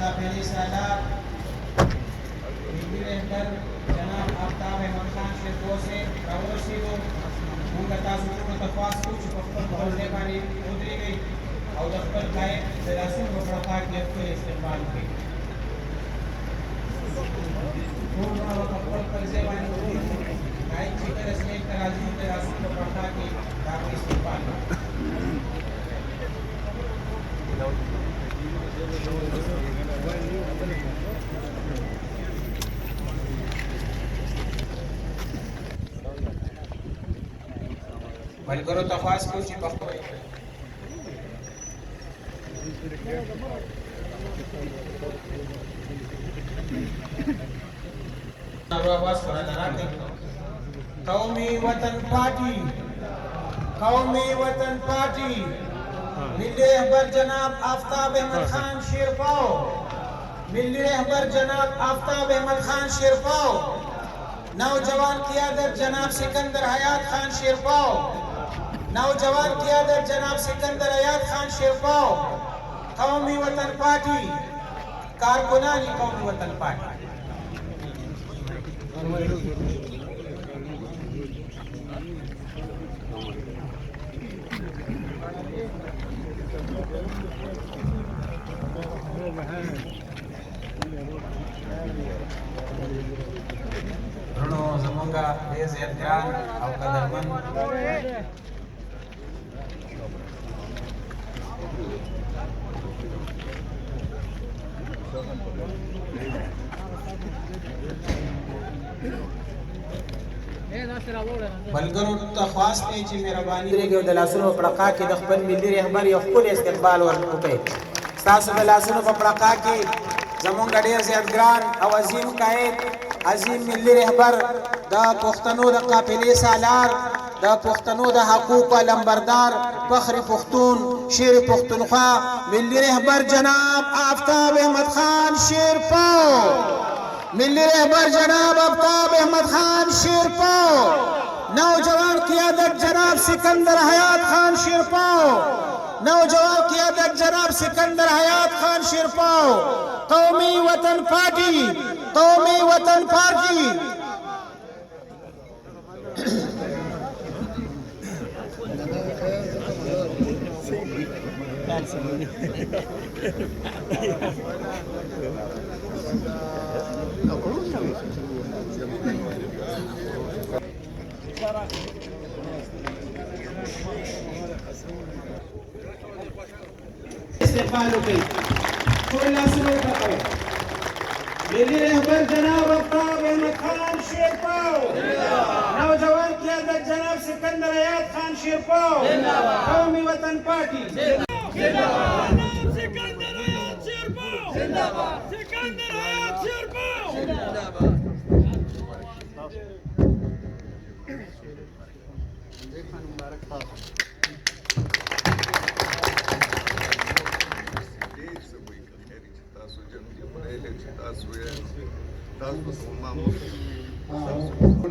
قافلې سالار ملي رهبر جناب آفتاب احمد خان شیرپور صاحب راورسېدو. موږ تاسو ټولو ته خواست کوو چې په خپل خپل ځای باندې ودرېږئ او د خپل قاید د لاسونو په پړقا کې خپل استقبال وکړئ. ټول به په خپل خپل ځای باندې ودرېږو. قاید چې کله سټیج ته راځي د لاسونو په پړقا کې د هغوی استقبال وکړئ. ملګرو ته خواست کوو چې په خپل قومی وطن پارٹی ملی رہبر جناب آفتاب احمد خان شیرپاؤ نوجوان قیادت جناب سکندر حیات خان شیرپاؤ قومی وطن پارٹی کارکنانی قومی وطن پارٹی رونو زمونږه ډېر زیات ګران او قدرمن ملګرو ته خواست دی چې مهرباني درېږي او د لاسونو په پړقا کې د خپل ملي رهبر یو ښکلی استقبال وکړئ. ستاسو د لاسونو په پړقا کې زمونږ ډېر زیات ګران او عظیم قائد، عظیم ملي رهبر، د پښتنو د قافلې سالار، د پښتنو د حقوقو لمبردار، فخر پښتون، شیر پښتونخوا، ملي رهبر جناب آفتاب احمد خان شیرپاؤ، نوجوان قیادت جناب سکندر حیات خان شیرپاؤ، قومی وطن پارٹی استقبال وکړئ. ټول لاسونه وټکوئ. ملي رهبر جناب آفتاب احمد خان شیرپاؤ، نوجوان قیادت جناب سکندر حیات خان شیرپاؤ، قومی وطن پارٹی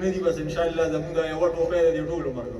نه دي بس ان شاء الله زموږ یو ټوکې د ټولو مرګ